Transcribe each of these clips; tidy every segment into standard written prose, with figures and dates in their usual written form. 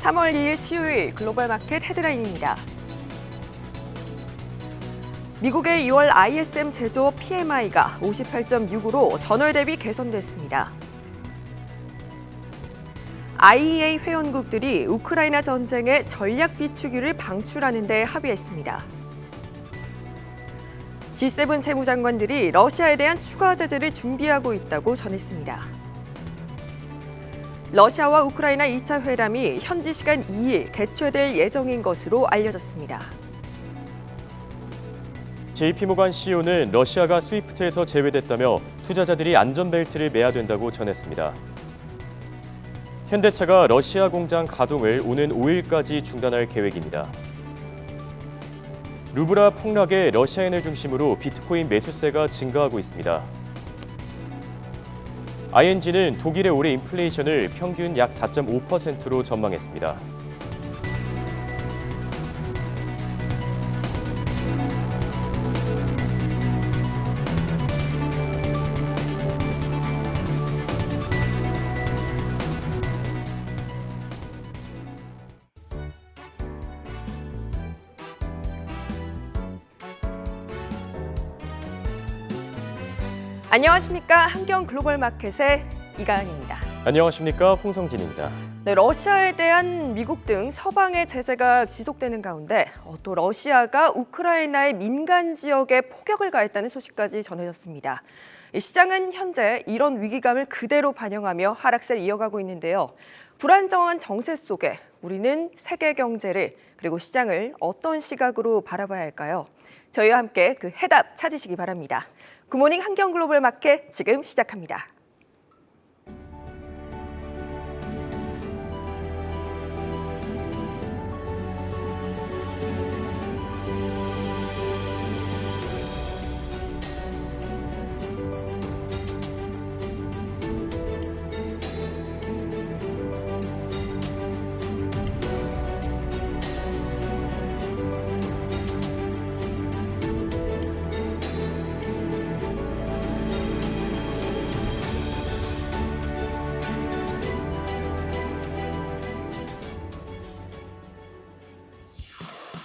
3월 2일 수요일 글로벌 마켓 헤드라인입니다. 미국의 2월 ISM 제조업 PMI가 58.6으로 전월 대비 개선됐습니다. IEA 회원국들이 우크라이나 전쟁의 전략 비축유를 방출하는 데 합의했습니다. G7 채무장관들이 러시아에 대한 추가 제재를 준비하고 있다고 전했습니다. 러시아와 우크라이나 2차 회담이 현지 시간 2일 개최될 예정인 것으로 알려졌습니다. JP모간 CEO는 러시아가 스위프트에서 제외됐다며 투자자들이 안전벨트를 매야 된다고 전했습니다. 현대차가 러시아 공장 가동을 오는 5일까지 중단할 계획입니다. 루블화 폭락에 러시아엔을 중심으로 비트코인 매수세가 증가하고 있습니다. ING는 독일의 올해 인플레이션을 평균 약 4.5%로 전망했습니다. 안녕하십니까. 한경 글로벌 마켓의 이가은입니다. 안녕하십니까. 홍성진입니다. 네, 러시아에 대한 미국 등 서방의 제재가 지속되는 가운데 또 러시아가 우크라이나의 민간 지역에 포격을 가했다는 소식까지 전해졌습니다. 시장은 현재 이런 위기감을 그대로 반영하며 하락세를 이어가고 있는데요. 불안정한 정세 속에 우리는 세계 경제를 그리고 시장을 어떤 시각으로 바라봐야 할까요? 저희와 함께 그 해답 찾으시기 바랍니다. 굿모닝 한경 글로벌 마켓 지금 시작합니다.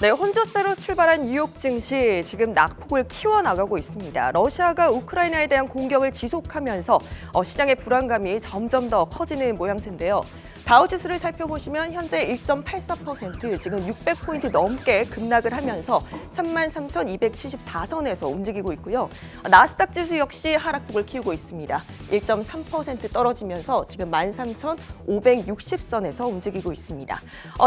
네, 혼조세로 출발한 뉴욕 증시 지금 낙폭을 키워나가고 있습니다. 러시아가 우크라이나에 대한 공격을 지속하면서 시장의 불안감이 점점 더 커지는 모양새인데요. 다우지수를 살펴보시면 현재 1.84% 지금 600포인트 넘게 급락을 하면서 33,274선에서 움직이고 있고요. 나스닥 지수 역시 하락폭을 키우고 있습니다. 1.3% 떨어지면서 지금 13,560선에서 움직이고 있습니다.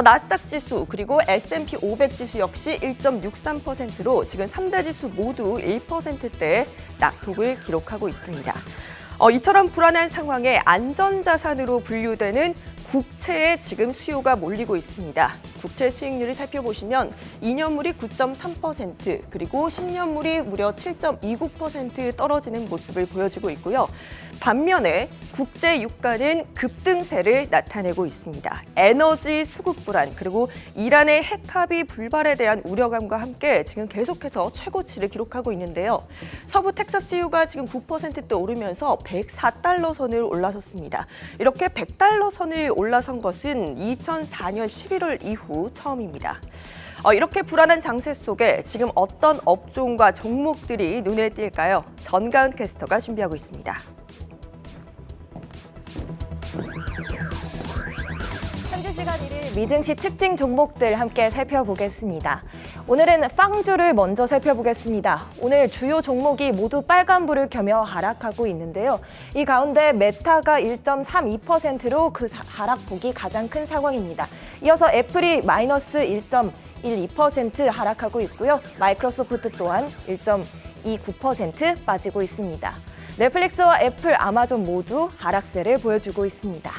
나스닥 지수 그리고 S&P 500 지수 역시 1.63%로 지금 3대 지수 모두 1%대의 낙폭을 기록하고 있습니다. 이처럼 불안한 상황에 안전자산으로 분류되는 국채에 지금 수요가 몰리고 있습니다. 국채 수익률을 살펴보시면 2년물이 9.3% 그리고 10년물이 무려 7.29% 떨어지는 모습을 보여주고 있고요. 반면에 국제 유가는 급등세를 나타내고 있습니다. 에너지 수급 불안 그리고 이란의 핵 합의 불발에 대한 우려감과 함께 지금 계속해서 최고치를 기록하고 있는데요. 서부 텍사스유가 지금 9%대 오르면서 104달러 선을 올라섰습니다. 이렇게 100달러 선을 올라선 것은 2004년 11월 이후 처음입니다. 이렇게 불안한 장세 속에 지금 어떤 업종과 종목들이 눈에 띌까요? 전가은 캐스터가 준비하고 있습니다. 현지 시간 1일 미증시 특징 종목들 함께 살펴보겠습니다. 오늘은 빵주를 먼저 살펴보겠습니다. 오늘 주요 종목이 모두 빨간불을 켜며 하락하고 있는데요. 이 가운데 메타가 1.32%로 그 하락폭이 가장 큰 상황입니다. 이어서 애플이 마이너스 1.12% 하락하고 있고요. 마이크로소프트 또한 1.29% 빠지고 있습니다. 넷플릭스와 애플, 아마존 모두 하락세를 보여주고 있습니다.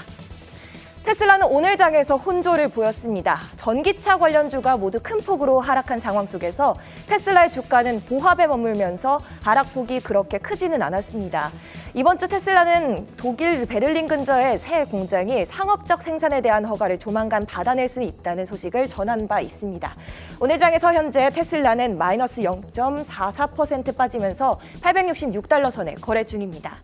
테슬라는 오늘 장에서 혼조를 보였습니다. 전기차 관련주가 모두 큰 폭으로 하락한 상황 속에서 테슬라의 주가는 보합에 머물면서 하락폭이 그렇게 크지는 않았습니다. 이번 주 테슬라는 독일 베를린 근처의 새 공장이 상업적 생산에 대한 허가를 조만간 받아낼 수 있다는 소식을 전한 바 있습니다. 오늘 장에서 현재 테슬라는 마이너스 0.44% 빠지면서 866달러 선에 거래 중입니다.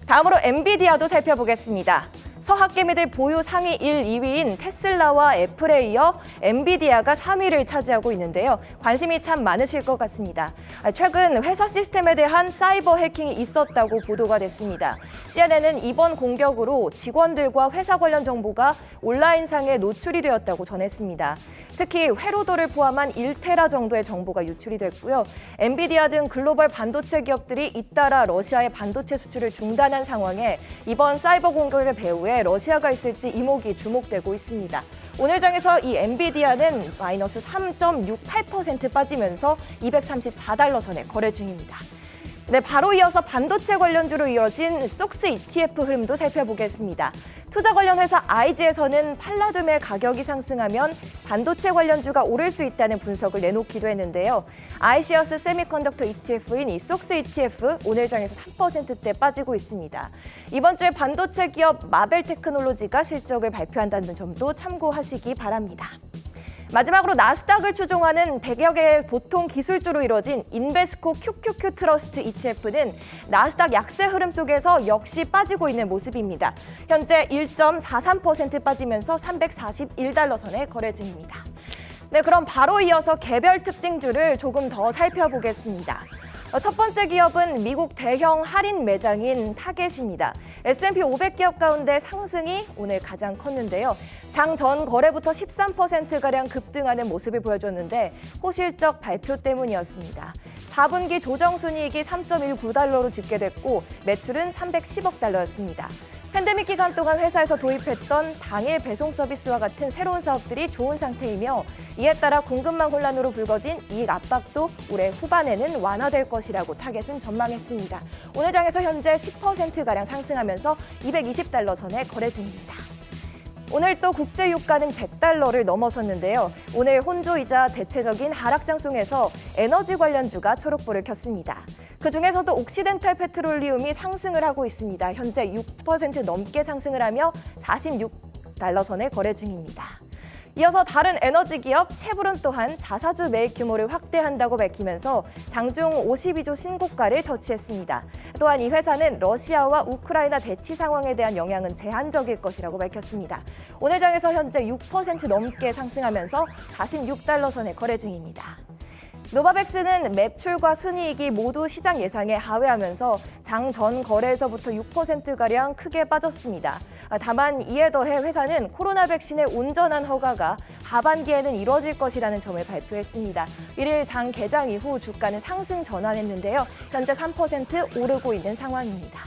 다음으로 엔비디아도 살펴보겠습니다. 서학개미들 보유 상위 1, 2위인 테슬라와 애플에 이어 엔비디아가 3위를 차지하고 있는데요. 관심이 참 많으실 것 같습니다. 최근 회사 시스템에 대한 사이버 해킹이 있었다고 보도가 됐습니다. CNN은 이번 공격으로 직원들과 회사 관련 정보가 온라인상에 노출이 되었다고 전했습니다. 특히 회로도를 포함한 1테라 정도의 정보가 유출이 됐고요. 엔비디아 등 글로벌 반도체 기업들이 잇따라 러시아의 반도체 수출을 중단한 상황에 이번 사이버 공격의 배후에 러시아가 있을지 이목이 주목되고 있습니다. 오늘 장에서 이 엔비디아는 마이너스 3.68% 빠지면서 234달러 선에 거래 중입니다. 네, 바로 이어서 반도체 관련주로 이어진 속스 ETF 흐름도 살펴보겠습니다. 투자 관련 회사 IG에서는 팔라듐의 가격이 상승하면 반도체 관련주가 오를 수 있다는 분석을 내놓기도 했는데요. 아이시어스 세미컨덕터 ETF인 이 속스 ETF 오늘 장에서 3%대 빠지고 있습니다. 이번 주에 반도체 기업 마벨 테크놀로지가 실적을 발표한다는 점도 참고하시기 바랍니다. 마지막으로 나스닥을 추종하는 100여 개의 보통 기술주로 이뤄진 인베스코 QQQ 트러스트 ETF는 나스닥 약세 흐름 속에서 역시 빠지고 있는 모습입니다. 현재 1.43% 빠지면서 341달러 선에 거래 중입니다. 네, 그럼 바로 이어서 개별 특징주를 조금 더 살펴보겠습니다. 첫 번째 기업은 미국 대형 할인 매장인 타겟입니다. S&P 500기업 가운데 상승이 오늘 가장 컸는데요. 장 전 거래부터 13%가량 급등하는 모습을 보여줬는데 호실적 발표 때문이었습니다. 4분기 조정순이익이 3.19달러로 집계됐고 매출은 310억 달러였습니다. 팬데믹 기간 동안 회사에서 도입했던 당일 배송 서비스와 같은 새로운 사업들이 좋은 상태이며 이에 따라 공급망 혼란으로 불거진 이익 압박도 올해 후반에는 완화될 것이라고 타겟은 전망했습니다. 오늘 장에서 현재 10%가량 상승하면서 220달러 선에 거래 중입니다. 오늘 또 국제 유가는 100달러를 넘어섰는데요. 오늘 혼조이자 대체적인 하락장송에서 에너지 관련주가 초록불을 켰습니다. 그중에서도 옥시덴탈 페트롤리움이 상승을 하고 있습니다. 현재 6% 넘게 상승을 하며 46달러 선에 거래 중입니다. 이어서 다른 에너지 기업 쉐브론 또한 자사주 매입 규모를 확대한다고 밝히면서 장중 52조 신고가를 터치했습니다. 또한 이 회사는 러시아와 우크라이나 대치 상황에 대한 영향은 제한적일 것이라고 밝혔습니다. 오늘 장에서 현재 6% 넘게 상승하면서 46달러 선에 거래 중입니다. 노바백스는 매출과 순이익이 모두 시장 예상에 하회하면서 장 전 거래에서부터 6%가량 크게 빠졌습니다. 다만 이에 더해 회사는 코로나 백신의 온전한 허가가 하반기에는 이뤄질 것이라는 점을 발표했습니다. 1일 장 개장 이후 주가는 상승 전환했는데요. 현재 3% 오르고 있는 상황입니다.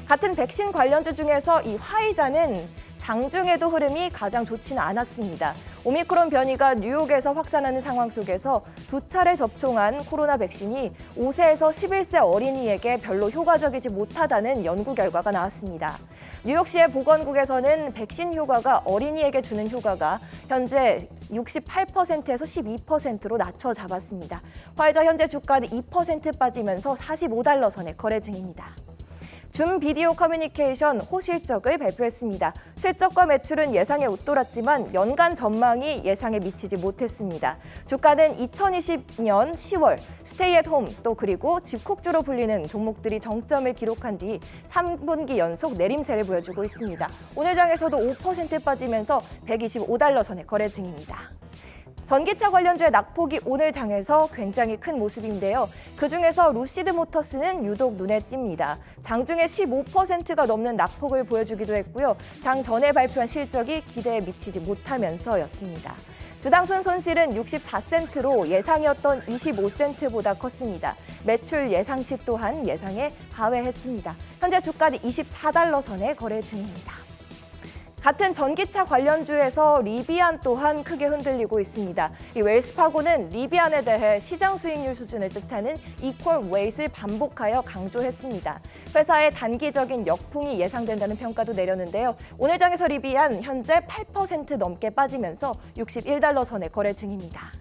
같은 백신 관련주 중에서 이 화이자는 장중에도 흐름이 가장 좋지는 않았습니다. 오미크론 변이가 뉴욕에서 확산하는 상황 속에서 2차례 접종한 코로나 백신이 5세에서 11세 어린이에게 별로 효과적이지 못하다는 연구 결과가 나왔습니다. 뉴욕시의 보건국에서는 백신 효과가 어린이에게 주는 효과가 현재 68%에서 12%로 낮춰 잡았습니다. 화이자 현재 주가는 2% 빠지면서 45달러 선에 거래 중입니다. 줌 비디오 커뮤니케이션 호실적을 발표했습니다. 실적과 매출은 예상에 웃돌았지만 연간 전망이 예상에 미치지 못했습니다. 주가는 2020년 10월 스테이 앳 홈 또 그리고 집콕주로 불리는 종목들이 정점을 기록한 뒤 3분기 연속 내림세를 보여주고 있습니다. 오늘 장에서도 5% 빠지면서 125달러 선에 거래 중입니다. 전기차 관련주의 낙폭이 오늘 장에서 굉장히 큰 모습인데요. 그중에서 루시드 모터스는 유독 눈에 띕니다. 장중에 15%가 넘는 낙폭을 보여주기도 했고요. 장 전에 발표한 실적이 기대에 미치지 못하면서였습니다. 주당순 손실은 64센트로 예상이었던 25센트보다 컸습니다. 매출 예상치 또한 예상에 하회했습니다. 현재 주가는 24달러 선에 거래 중입니다. 같은 전기차 관련주에서 리비안 또한 크게 흔들리고 있습니다. 이 웰스파고는 리비안에 대해 시장 수익률 수준을 뜻하는 이퀄 웨이트를 반복하여 강조했습니다. 회사의 단기적인 역풍이 예상된다는 평가도 내렸는데요. 오늘 장에서 리비안 현재 8% 넘게 빠지면서 61달러 선에 거래 중입니다.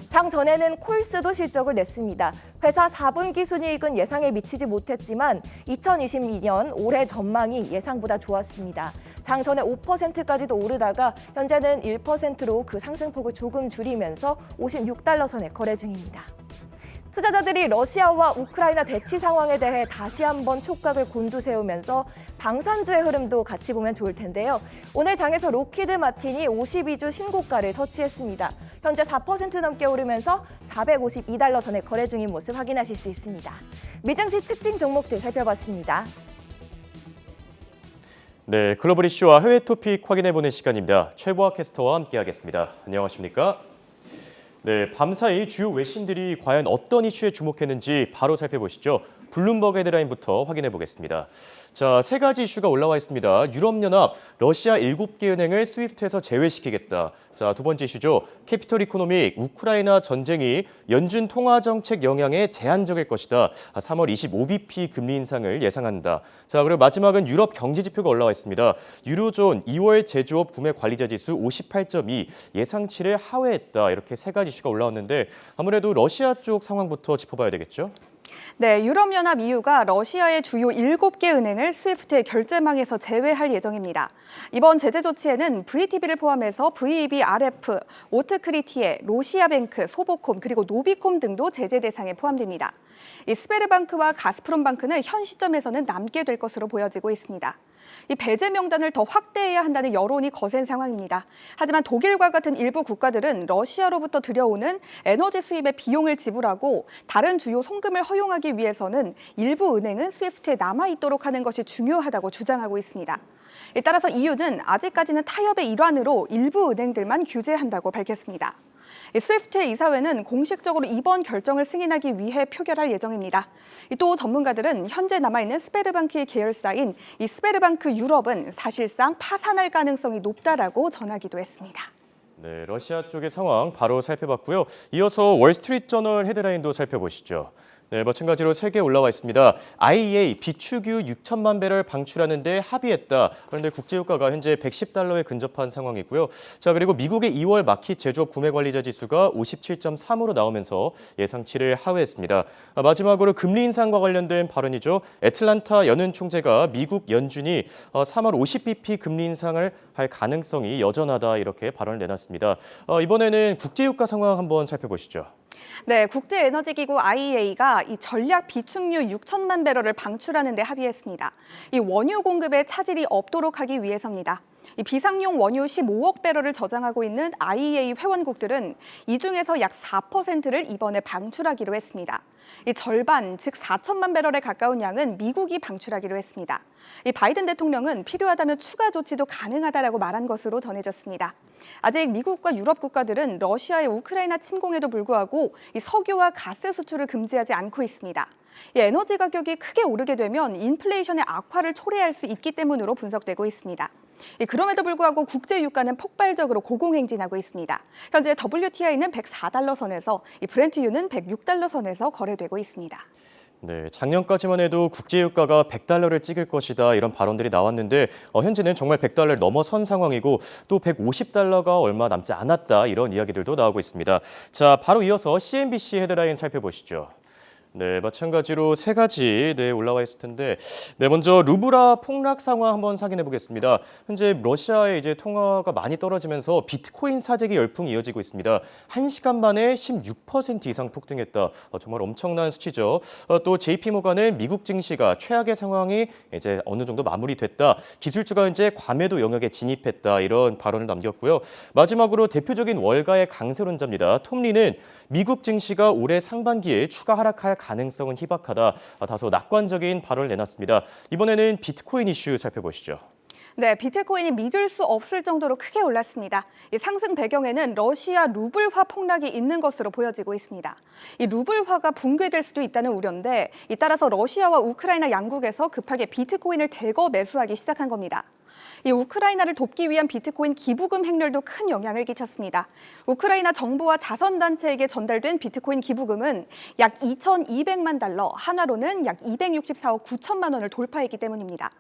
장 전에는 콜스도 실적을 냈습니다. 회사 4분기 순이익은 예상에 미치지 못했지만 2022년 올해 전망이 예상보다 좋았습니다. 장 전에 5%까지도 오르다가 현재는 1%로 그 상승폭을 조금 줄이면서 56달러 선에 거래 중입니다. 투자자들이 러시아와 우크라이나 대치 상황에 대해 다시 한번 촉각을 곤두세우면서 방산주의 흐름도 같이 보면 좋을 텐데요. 오늘 장에서 로키드 마틴이 52주 신고가를 터치했습니다. 현재 4% 넘게 오르면서 452달러 선에 거래 중인 모습 확인하실 수 있습니다. 미증시 특징 종목들 살펴봤습니다. 네, 글로벌 이슈와 해외 토픽 확인해보는 시간입니다. 최보아 캐스터와 함께하겠습니다. 안녕하십니까? 네, 밤사이 주요 외신들이 과연 어떤 이슈에 주목했는지 바로 살펴보시죠. 블룸버그 헤드라인부터 확인해 보겠습니다. 자, 세 가지 이슈가 올라와 있습니다. 유럽연합, 러시아 7개 은행을 스위프트에서 제외시키겠다. 자, 두 번째 이슈죠. 캐피털 이코노믹, 우크라이나 전쟁이 연준 통화 정책 영향에 제한적일 것이다. 3월 25bp 금리 인상을 예상한다. 자, 그리고 마지막은 유럽 경제 지표가 올라와 있습니다. 유로존 2월 제조업 구매 관리자 지수 58.2, 예상치를 하회했다. 이렇게 세 가지 이슈가 올라왔는데 아무래도 러시아 쪽 상황부터 짚어봐야 되겠죠? 네, 유럽연합 EU가 러시아의 주요 7개 은행을 스위프트의 결제망에서 제외할 예정입니다. 이번 제재 조치에는 VTB를 포함해서 VEB, RF, 오트크리티에, 로시아뱅크, 소보콤 그리고 노비콤 등도 제재 대상에 포함됩니다. 이 스베르방크와 가스프롬방크는 현 시점에서는 남게 될 것으로 보여지고 있습니다. 이 배제 명단을 더 확대해야 한다는 여론이 거센 상황입니다. 하지만 독일과 같은 일부 국가들은 러시아로부터 들여오는 에너지 수입의 비용을 지불하고 다른 주요 송금을 허용하기 위해서는 일부 은행은 스위프트에 남아있도록 하는 것이 중요하다고 주장하고 있습니다. 따라서 EU는 아직까지는 타협의 일환으로 일부 은행들만 규제한다고 밝혔습니다. 스위프트의 이사회는 공식적으로 이번 결정을 승인하기 위해 표결할 예정입니다. 또 전문가들은 현재 남아있는 스베르방크의 계열사인 이 스베르방크 유럽은 사실상 파산할 가능성이 높다라고 전하기도 했습니다. 네, 러시아 쪽의 상황 바로 살펴봤고요. 이어서 월스트리트저널 헤드라인도 살펴보시죠. 네, 마찬가지로 세 개 올라와 있습니다. IEA 비축유 6천만 배럴 방출하는 데 합의했다. 그런데 국제유가가 현재 110달러에 근접한 상황이고요. 자, 그리고 미국의 2월 마켓 제조업 구매 관리자 지수가 57.3으로 나오면서 예상치를 하회했습니다. 마지막으로 금리 인상과 관련된 발언이죠. 애틀란타 연은 총재가 미국 연준이 3월 50bp 금리 인상을 할 가능성이 여전하다 이렇게 발언을 내놨습니다. 이번에는 국제유가 상황 한번 살펴보시죠. 네, 국제에너지기구 IEA가 이 전략 비축유 6천만 배럴을 방출하는 데 합의했습니다. 이 원유 공급에 차질이 없도록 하기 위해서입니다. 이 비상용 원유 15억 배럴을 저장하고 있는 IEA 회원국들은 이 중에서 약 4%를 이번에 방출하기로 했습니다. 이 절반, 즉 4천만 배럴에 가까운 양은 미국이 방출하기로 했습니다. 이 바이든 대통령은 필요하다면 추가 조치도 가능하다라고 말한 것으로 전해졌습니다. 아직 미국과 유럽 국가들은 러시아의 우크라이나 침공에도 불구하고 이 석유와 가스 수출을 금지하지 않고 있습니다. 이 에너지 가격이 크게 오르게 되면 인플레이션의 악화를 초래할 수 있기 때문으로 분석되고 있습니다. 그럼에도 불구하고 국제 유가는 폭발적으로 고공행진하고 있습니다. 현재 WTI는 104달러 선에서 브렌트유는 106달러 선에서 거래되고 있습니다. 네, 작년까지만 해도 국제유가가 100달러를 찍을 것이다 이런 발언들이 나왔는데 현재는 정말 100달러를 넘어선 상황이고 또 150달러가 얼마 남지 않았다 이런 이야기들도 나오고 있습니다. 자, 바로 이어서 CNBC 헤드라인 살펴보시죠. 네, 마찬가지로 세 가지 올라와 있을 텐데, 먼저 루블화 폭락 상황 한번 확인해 보겠습니다. 현재 러시아의 이제 통화가 많이 떨어지면서 비트코인 사재기 열풍이 이어지고 있습니다. 1시간 만에 16% 이상 폭등했다. 정말 엄청난 수치죠. 또 JP모간은 미국 증시가 최악의 상황이 이제 어느 정도 마무리됐다. 기술주가 현재 과매도 영역에 진입했다. 이런 발언을 남겼고요. 마지막으로 대표적인 월가의 강세론자입니다. 톰리는 미국 증시가 올해 상반기에 추가 하락할 가능성은 희박하다. 다소 낙관적인 발언을 내놨습니다. 이번에는 비트코인 이슈 살펴보시죠. 네, 비트코인이 믿을 수 없을 정도로 크게 올랐습니다. 이 상승 배경에는 러시아 루블화 폭락이 있는 것으로 보여지고 있습니다. 이 루블화가 붕괴될 수도 있다는 우려인데 따라서 러시아와 우크라이나 양국에서 급하게 비트코인을 대거 매수하기 시작한 겁니다. 이 우크라이나를 돕기 위한 비트코인 기부금 행렬도 큰 영향을 끼쳤습니다. 우크라이나 정부와 자선단체에게 전달된 비트코인 기부금은 약 2,200만 달러, 한화로는 약 264억 9천만 원을 돌파했기 때문입니다.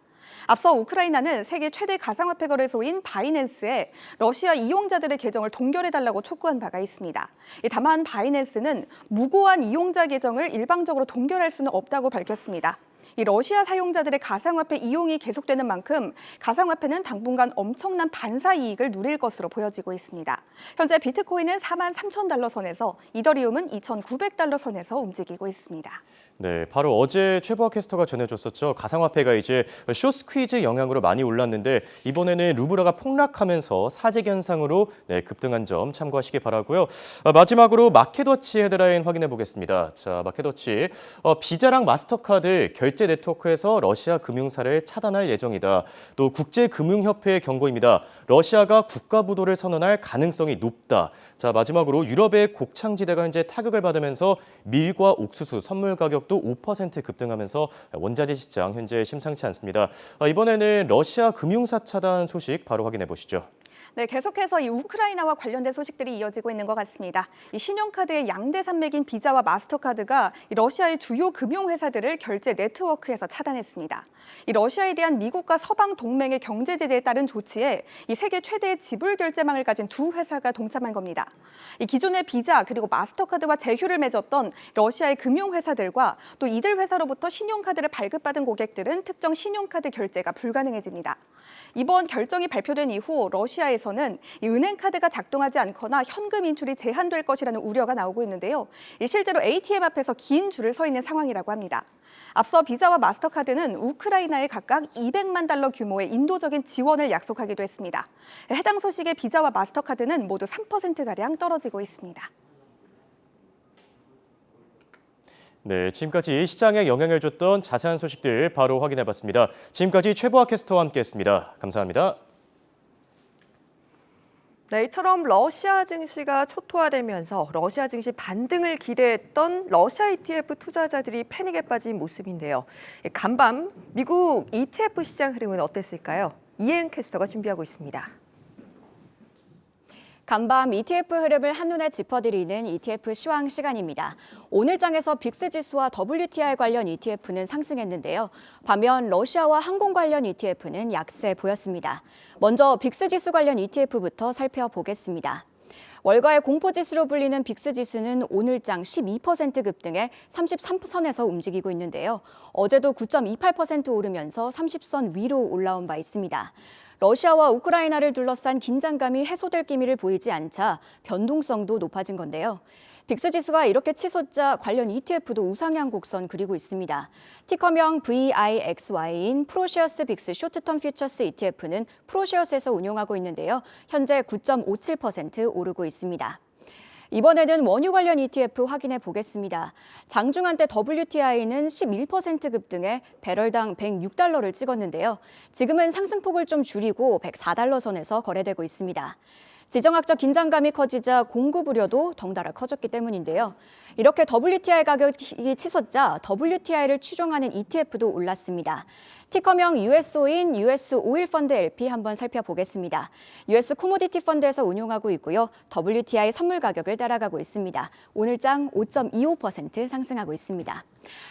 앞서 우크라이나는 세계 최대 가상화폐 거래소인 바이낸스에 러시아 이용자들의 계정을 동결해달라고 촉구한 바가 있습니다. 다만 바이낸스는 무고한 이용자 계정을 일방적으로 동결할 수는 없다고 밝혔습니다. 이 러시아 사용자들의 가상화폐 이용이 계속되는 만큼 가상화폐는 당분간 엄청난 반사 이익을 누릴 것으로 보여지고 있습니다. 현재 비트코인은 43,000달러 선에서 이더리움은 2,900달러 선에서 움직이고 있습니다. 네, 바로 어제 최보아 캐스터가 전해줬었죠. 가상화폐가 이제 숏스퀴즈 영향으로 많이 올랐는데 이번에는 루블화가 폭락하면서 사재 현상으로 급등한 점 참고하시기 바라고요. 마지막으로 마켓워치 헤드라인 확인해 보겠습니다. 자, 마켓워치 비자랑 마스터카드 결제 네트워크에서 러시아 금융사를 차단할 예정이다. 또 국제금융협회의 경고입니다. 러시아가 국가부도를 선언할 가능성이 높다. 자, 마지막으로 유럽의 곡창지대가 현재 타격을 받으면서 밀과 옥수수 선물 가격도 5% 급등하면서 원자재 시장 현재 심상치 않습니다. 이번에는 러시아 금융사 차단 소식 바로 확인해 보시죠. 네, 계속해서 이 우크라이나와 관련된 소식들이 이어지고 있는 것 같습니다. 이 신용카드의 양대 산맥인 비자와 마스터카드가 이 러시아의 주요 금융회사들을 결제 네트워크에서 차단했습니다. 이 러시아에 대한 미국과 서방 동맹의 경제 제재에 따른 조치에 이 세계 최대의 지불 결제망을 가진 두 회사가 동참한 겁니다. 이 기존의 비자 그리고 마스터카드와 제휴를 맺었던 러시아의 금융회사들과 또 이들 회사로부터 신용카드를 발급받은 고객들은 특정 신용카드 결제가 불가능해집니다. 이번 결정이 발표된 이후 러시아에서는 이 은행카드가 작동하지 않거나 현금 인출이 제한될 것이라는 우려가 나오고 있는데요. 실제로 ATM 앞에서 긴 줄을 서 있는 상황이라고 합니다. 앞서 비자와 마스터카드는 우크라이나에 각각 200만 달러 규모의 인도적인 지원을 약속하기도 했습니다. 해당 소식에 비자와 마스터카드는 모두 3%가량 떨어지고 있습니다. 네, 지금까지 시장에 영향을 줬던 자세한 소식들 바로 확인해봤습니다. 지금까지 최보아 캐스터와 함께했습니다. 감사합니다. 네, 이처럼 러시아 증시가 초토화되면서 러시아 증시 반등을 기대했던 러시아 ETF 투자자들이 패닉에 빠진 모습인데요. 간밤 미국 ETF 시장 흐름은 어땠을까요? 이혜은 캐스터가 준비하고 있습니다. 간밤 ETF 흐름을 한눈에 짚어드리는 ETF 시황 시간입니다. 오늘 장에서 빅스 지수와 WTI 관련 ETF는 상승했는데요. 반면 러시아와 항공 관련 ETF는 약세 보였습니다. 먼저 빅스 지수 관련 ETF부터 살펴보겠습니다. 월가의 공포지수로 불리는 빅스 지수는 오늘장 12% 급등해 33선에서 움직이고 있는데요. 어제도 9.28% 오르면서 30선 위로 올라온 바 있습니다. 러시아와 우크라이나를 둘러싼 긴장감이 해소될 기미를 보이지 않자 변동성도 높아진 건데요. 빅스 지수가 이렇게 치솟자 관련 ETF도 우상향 곡선 그리고 있습니다. 티커명 VIXY인 프로시어스 빅스 쇼트텀 퓨처스 ETF는 프로시어스에서 운용하고 있는데요. 현재 9.57% 오르고 있습니다. 이번에는 원유 관련 ETF 확인해 보겠습니다. 장중한 때 WTI는 11% 급등해 배럴당 106달러를 찍었는데요. 지금은 상승폭을 좀 줄이고 104달러 선에서 거래되고 있습니다. 지정학적 긴장감이 커지자 공급 우려도 덩달아 커졌기 때문인데요. 이렇게 WTI 가격이 치솟자 WTI를 추종하는 ETF도 올랐습니다. 티커명 USO인 US 오일 펀드 LP 한번 살펴보겠습니다. US 코모디티 펀드에서 운용하고 있고요. WTI 선물 가격을 따라가고 있습니다. 오늘장 5.25% 상승하고 있습니다.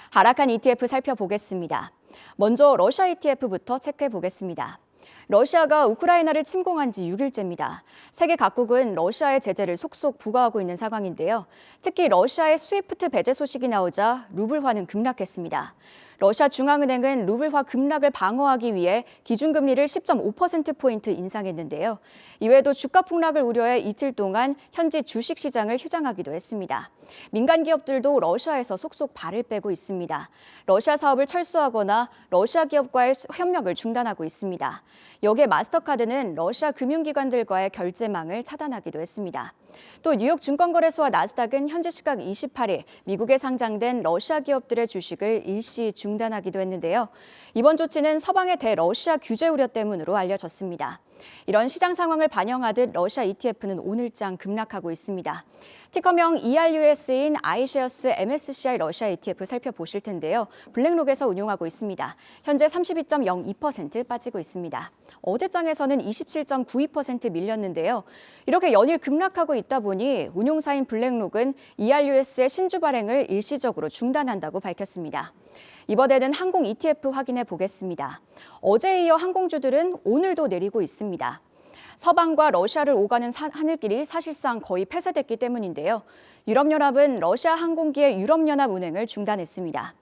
하락한 ETF 살펴보겠습니다. 먼저 러시아 ETF부터 체크해 보겠습니다. 러시아가 우크라이나를 침공한 지 6일째입니다. 세계 각국은 러시아의 제재를 속속 부과하고 있는 상황인데요. 특히 러시아의 스위프트 배제 소식이 나오자 루블화는 급락했습니다. 러시아 중앙은행은 루블화 급락을 방어하기 위해 기준금리를 10.5%포인트 인상했는데요. 이외에도 주가 폭락을 우려해 이틀 동안 현지 주식시장을 휴장하기도 했습니다. 민간 기업들도 러시아에서 속속 발을 빼고 있습니다. 러시아 사업을 철수하거나 러시아 기업과의 협력을 중단하고 있습니다. 여기에 마스터카드는 러시아 금융기관들과의 결제망을 차단하기도 했습니다. 또 뉴욕 증권거래소와 나스닥은 현지 시각 28일 미국에 상장된 러시아 기업들의 주식을 일시 중단하기도 했는데요. 이번 조치는 서방의 대러시아 규제 우려 때문으로 알려졌습니다. 이런 시장 상황을 반영하듯 러시아 ETF는 오늘장 급락하고 있습니다. 티커명 ERUS인 iShares MSCI 러시아 ETF 살펴보실 텐데요. 블랙록에서 운용하고 있습니다. 현재 32.02% 빠지고 있습니다. 어제장에서는 27.92% 밀렸는데요. 이렇게 연일 급락하고 있다 보니 운용사인 블랙록은 ERUS의 신주 발행을 일시적으로 중단한다고 밝혔습니다. 이번에는 항공 ETF 확인해 보겠습니다. 어제에 이어 항공주들은 오늘도 내리고 있습니다. 서방과 러시아를 오가는 하늘길이 사실상 거의 폐쇄됐기 때문인데요. 유럽연합은 러시아 항공기의 유럽연합 운행을 중단했습니다.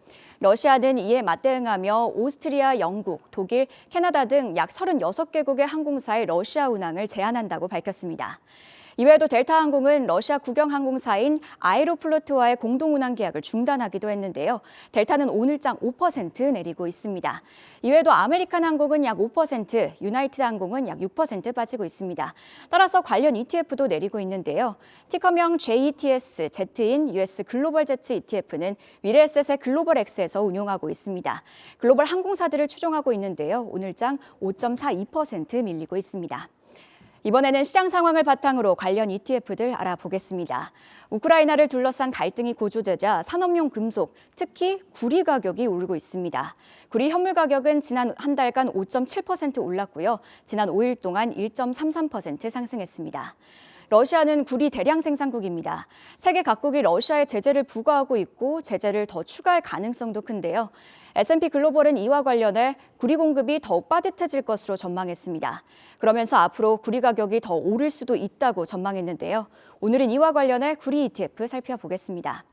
러시아는 이에 맞대응하며 오스트리아, 영국, 독일, 캐나다 등 약 36개국의 항공사의 러시아 운항을 제한한다고 밝혔습니다. 이외에도 델타항공은 러시아 국영항공사인 아에로플로트와의 공동운항 계약을 중단하기도 했는데요. 델타는 오늘장 5% 내리고 있습니다. 이외에도 아메리칸 항공은 약 5%, 유나이티드 항공은 약 6% 빠지고 있습니다. 따라서 관련 ETF도 내리고 있는데요. 티커명 JETS, Z인 US 글로벌 제트 ETF는 미래에셋의 글로벌 X에서 운용하고 있습니다. 글로벌 항공사들을 추종하고 있는데요. 오늘장 5.42% 밀리고 있습니다. 이번에는 시장 상황을 바탕으로 관련 ETF들 알아보겠습니다. 우크라이나를 둘러싼 갈등이 고조되자 산업용 금속, 특히 구리 가격이 오르고 있습니다. 구리 현물 가격은 지난 한 달간 5.7% 올랐고요. 지난 5일 동안 1.33% 상승했습니다. 러시아는 구리 대량 생산국입니다. 세계 각국이 러시아에 제재를 부과하고 있고 제재를 더 추가할 가능성도 큰데요. S&P 글로벌은 이와 관련해 구리 공급이 더욱 빠듯해질 것으로 전망했습니다. 그러면서 앞으로 구리 가격이 더 오를 수도 있다고 전망했는데요. 오늘은 이와 관련해 구리 ETF 살펴보겠습니다.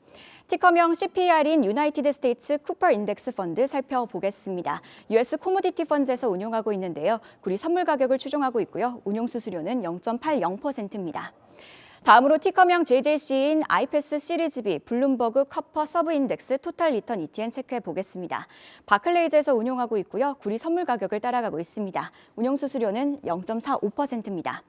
티커명 CPR인 유나이티드 스테이츠 쿠퍼 인덱스 펀드 살펴보겠습니다. US 코모디티 펀드에서 운용하고 있는데요. 구리 선물 가격을 추종하고 있고요. 운용 수수료는 0.80%입니다. 다음으로 티커명 JJC인 아이패스 시리즈 B 블룸버그 커퍼 서브 인덱스 토탈 리턴 ETN 체크해 보겠습니다. 바클레이즈에서 운용하고 있고요. 구리 선물 가격을 따라가고 있습니다. 운용 수수료는 0.45%입니다.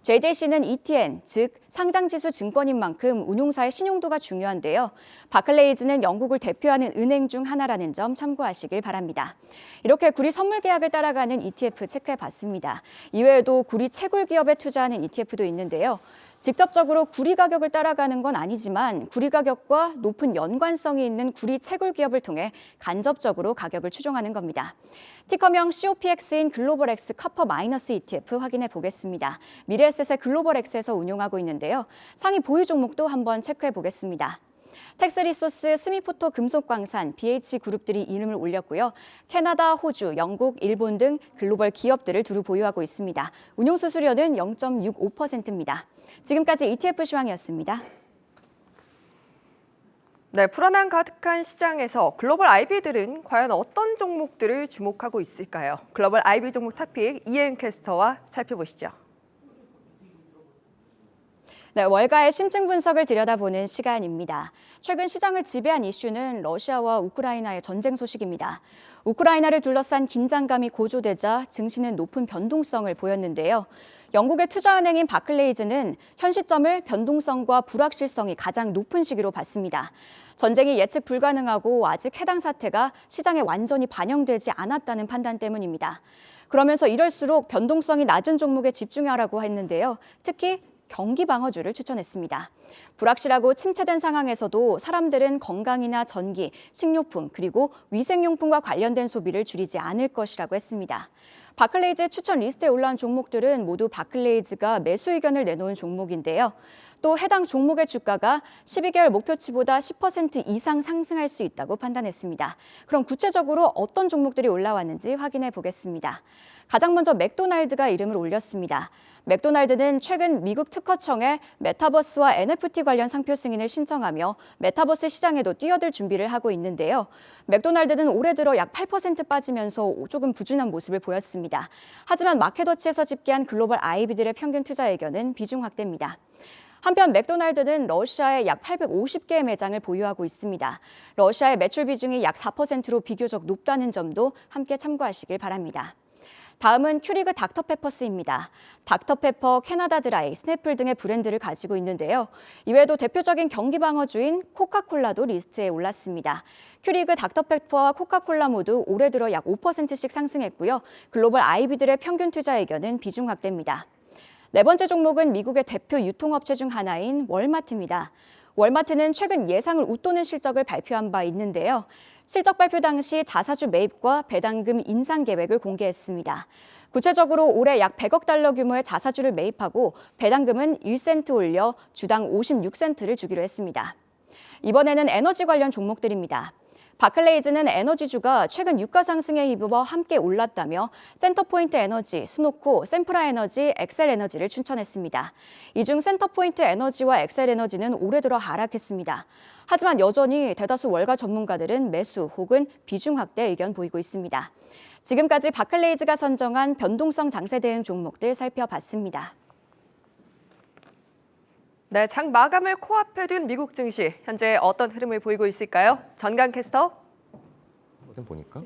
JJC는 ETN, 즉 상장지수 증권인 만큼 운용사의 신용도가 중요한데요. 바클레이즈는 영국을 대표하는 은행 중 하나라는 점 참고하시길 바랍니다. 이렇게 구리 선물 계약을 따라가는 ETF 체크해봤습니다. 이외에도 구리 채굴 기업에 투자하는 ETF도 있는데요. 직접적으로 구리 가격을 따라가는 건 아니지만 구리 가격과 높은 연관성이 있는 구리 채굴 기업을 통해 간접적으로 가격을 추종하는 겁니다. 티커명 COPX인 글로벌 X 커퍼 마이너스 ETF 확인해 보겠습니다. 미래에셋의 글로벌 X에서 운용하고 있는데요. 상위 보유 종목도 한번 체크해 보겠습니다. 텍스리소스, 스미포토 금속광산, BH그룹들이 이름을 올렸고요. 캐나다, 호주, 영국, 일본 등 글로벌 기업들을 두루 보유하고 있습니다. 운용 수수료는 0.65%입니다. 지금까지 ETF 시황이었습니다. 네, 불안함 가득한 시장에서 글로벌 IB들은 과연 어떤 종목들을 주목하고 있을까요? 글로벌 IB 종목 탑픽 이혜은 캐스터와 살펴보시죠. 네, 월가의 심층 분석을 들여다보는 시간입니다. 최근 시장을 지배한 이슈는 러시아와 우크라이나의 전쟁 소식입니다. 우크라이나를 둘러싼 긴장감이 고조되자 증시는 높은 변동성을 보였는데요. 영국의 투자은행인 바클레이즈는 현 시점을 변동성과 불확실성이 가장 높은 시기로 봤습니다. 전쟁이 예측 불가능하고 아직 해당 사태가 시장에 완전히 반영되지 않았다는 판단 때문입니다. 그러면서 이럴수록 변동성이 낮은 종목에 집중하라고 했는데요. 특히 경기 방어주를 추천했습니다. 불확실하고 침체된 상황에서도 사람들은 건강이나 전기, 식료품 그리고 위생용품과 관련된 소비를 줄이지 않을 것이라고 했습니다. 바클레이즈 추천 리스트에 올라온 종목들은 모두 바클레이즈가 매수 의견을 내놓은 종목인데요. 또 해당 종목의 주가가 12개월 목표치보다 10% 이상 상승할 수 있다고 판단했습니다. 그럼 구체적으로 어떤 종목들이 올라왔는지 확인해 보겠습니다. 가장 먼저 맥도날드가 이름을 올렸습니다. 맥도날드는 최근 미국 특허청에 메타버스와 NFT 관련 상표 승인을 신청하며 메타버스 시장에도 뛰어들 준비를 하고 있는데요. 맥도날드는 올해 들어 약 8% 빠지면서 조금 부진한 모습을 보였습니다. 하지만 마켓워치에서 집계한 글로벌 IB들의 평균 투자 의견은 비중 확대입니다. 한편 맥도날드는 러시아에 약 850개의 매장을 보유하고 있습니다. 러시아의 매출 비중이 약 4%로 비교적 높다는 점도 함께 참고하시길 바랍니다. 다음은 큐리그 닥터페퍼스입니다. 닥터페퍼, 캐나다 드라이, 스냅플 등의 브랜드를 가지고 있는데요. 이외에도 대표적인 경기 방어주인 코카콜라도 리스트에 올랐습니다. 큐리그 닥터페퍼와 코카콜라 모두 올해 들어 약 5%씩 상승했고요. 글로벌 IB들의 평균 투자 의견은 비중 확대입니다. 네 번째 종목은 미국의 대표 유통업체 중 하나인 월마트입니다. 월마트는 최근 예상을 웃도는 실적을 발표한 바 있는데요. 실적 발표 당시 자사주 매입과 배당금 인상 계획을 공개했습니다. 구체적으로 올해 약 100억 달러 규모의 자사주를 매입하고 배당금은 1센트 올려 주당 56센트를 주기로 했습니다. 이번에는 에너지 관련 종목들입니다. 바클레이즈는 에너지주가 최근 유가 상승에 힘입어 함께 올랐다며 센터포인트 에너지, 수노코, 샘프라 에너지, 엑셀 에너지를 추천했습니다. 이 중 센터포인트 에너지와 엑셀 에너지는 올해 들어 하락했습니다. 하지만 여전히 대다수 월가 전문가들은 매수 혹은 비중 확대 의견 보이고 있습니다. 지금까지 바클레이즈가 선정한 변동성 장세 대응 종목들 살펴봤습니다. 네, 장 마감을 코앞에 둔 미국 증시, 현재 어떤 흐름을 보이고 있을까요? 전강 캐스터. 어디 보니까.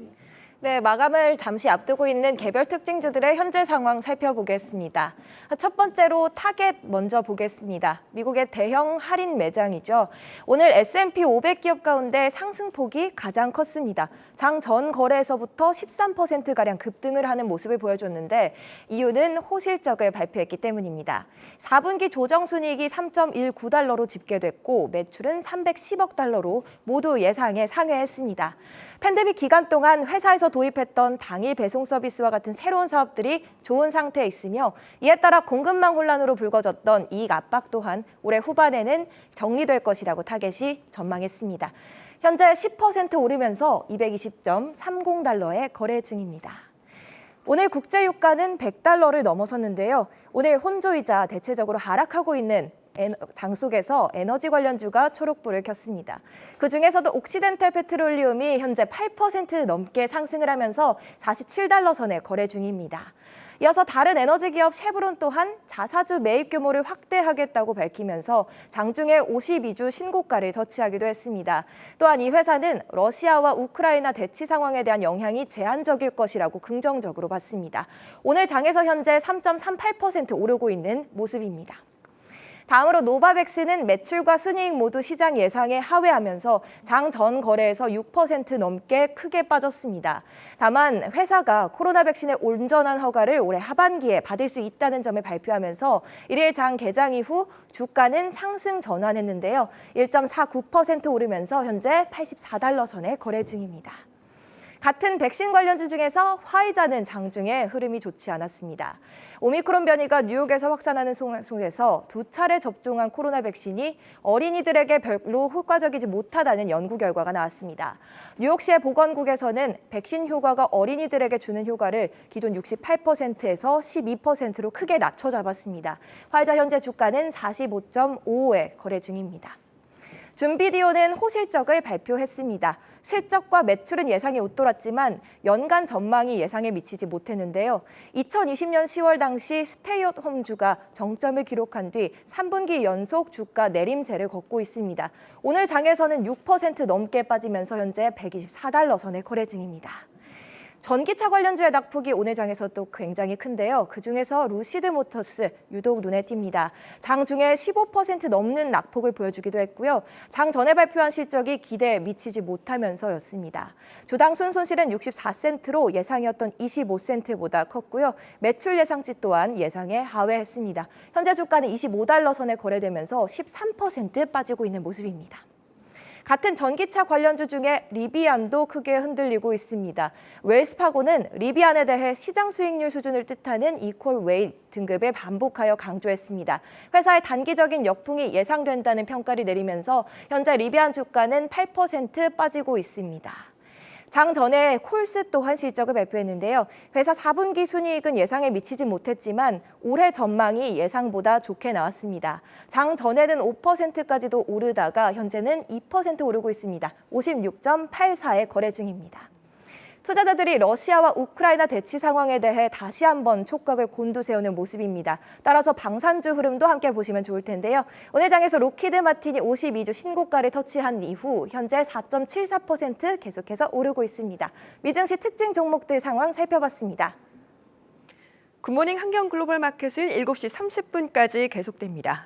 네, 마감을 잠시 앞두고 있는 개별 특징주들의 현재 상황 살펴보겠습니다. 첫 번째로 타겟 먼저 보겠습니다. 미국의 대형 할인 매장이죠. 오늘 S&P 500 기업 가운데 상승폭이 가장 컸습니다. 장 전 거래에서부터 13%가량 급등을 하는 모습을 보여줬는데 이유는 호실적을 발표했기 때문입니다. 4분기 조정순이익이 3.19달러로 집계됐고 매출은 310억 달러로 모두 예상에 상회했습니다. 팬데믹 기간 동안 회사에서 도입했던 당일 배송 서비스와 같은 새로운 사업들이 좋은 상태에 있으며 이에 따라 공급망 혼란으로 불거졌던 이익 압박 또한 올해 후반에는 정리될 것이라고 타겟이 전망했습니다. 현재 10% 오르면서 220.30달러에 거래 중입니다. 오늘 국제유가는 100달러를 넘어섰는데요. 오늘 혼조이자 대체적으로 하락하고 있는 장 속에서 에너지 관련주가 초록불을 켰습니다. 그중에서도 옥시덴탈 페트롤리움이 현재 8% 넘게 상승을 하면서 47달러 선에 거래 중입니다. 이어서 다른 에너지 기업 쉐브론 또한 자사주 매입 규모를 확대하겠다고 밝히면서 장중에 52주 신고가를 터치하기도 했습니다. 또한 이 회사는 러시아와 우크라이나 대치 상황에 대한 영향이 제한적일 것이라고 긍정적으로 봤습니다. 오늘 장에서 현재 3.38% 오르고 있는 모습입니다. 다음으로 노바백스는 매출과 순이익 모두 시장 예상에 하회하면서 장 전 거래에서 6% 넘게 크게 빠졌습니다. 다만 회사가 코로나 백신의 온전한 허가를 올해 하반기에 받을 수 있다는 점을 발표하면서 1일 장 개장 이후 주가는 상승 전환했는데요. 1.49% 오르면서 현재 84달러 선에 거래 중입니다. 같은 백신 관련주 중에서 화이자는 장중에 흐름이 좋지 않았습니다. 오미크론 변이가 뉴욕에서 확산하는 속에서 2차례 접종한 코로나 백신이 어린이들에게 별로 효과적이지 못하다는 연구 결과가 나왔습니다. 뉴욕시의 보건국에서는 백신 효과가 어린이들에게 주는 효과를 기존 68%에서 12%로 크게 낮춰 잡았습니다. 화이자 현재 주가는 45.55에 거래 중입니다. 준비디오는 호실적을 발표했습니다. 실적과 매출은 예상에 웃돌았지만 연간 전망이 예상에 미치지 못했는데요. 2020년 10월 당시 스테이홈주가 정점을 기록한 뒤 3분기 연속 주가 내림세를 걷고 있습니다. 오늘 장에서는 6% 넘게 빠지면서 현재 124달러 선에 거래 중입니다. 전기차 관련주의 낙폭이 오늘 장에서 또 굉장히 큰데요. 그중에서 루시드 모터스 유독 눈에 띕니다. 장 중에 15% 넘는 낙폭을 보여주기도 했고요. 장 전에 발표한 실적이 기대에 미치지 못하면서였습니다. 주당 순손실은 64센트로 예상이었던 25센트보다 컸고요. 매출 예상치 또한 예상에 하회했습니다. 현재 주가는 25달러 선에 거래되면서 13% 빠지고 있는 모습입니다. 같은 전기차 관련주 중에 리비안도 크게 흔들리고 있습니다. 웰스파고는 리비안에 대해 시장 수익률 수준을 뜻하는 이퀄 웨이 등급을 반복하여 강조했습니다. 회사의 단기적인 역풍이 예상된다는 평가를 내리면서 현재 리비안 주가는 8% 빠지고 있습니다. 장 전에 콜스 또한 실적을 발표했는데요. 회사 4분기 순이익은 예상에 미치지 못했지만 올해 전망이 예상보다 좋게 나왔습니다. 장 전에는 5%까지도 오르다가 현재는 2% 오르고 있습니다. 56.84에 거래 중입니다. 투자자들이 러시아와 우크라이나 대치 상황에 대해 다시 한번 촉각을 곤두세우는 모습입니다. 따라서 방산주 흐름도 함께 보시면 좋을 텐데요. 오늘 장에서 로키드 마틴이 52주 신고가를 터치한 이후 현재 4.74% 계속해서 오르고 있습니다. 미증시 특징 종목들 상황 살펴봤습니다. 굿모닝 한경 글로벌 마켓은 7시 30분까지 계속됩니다.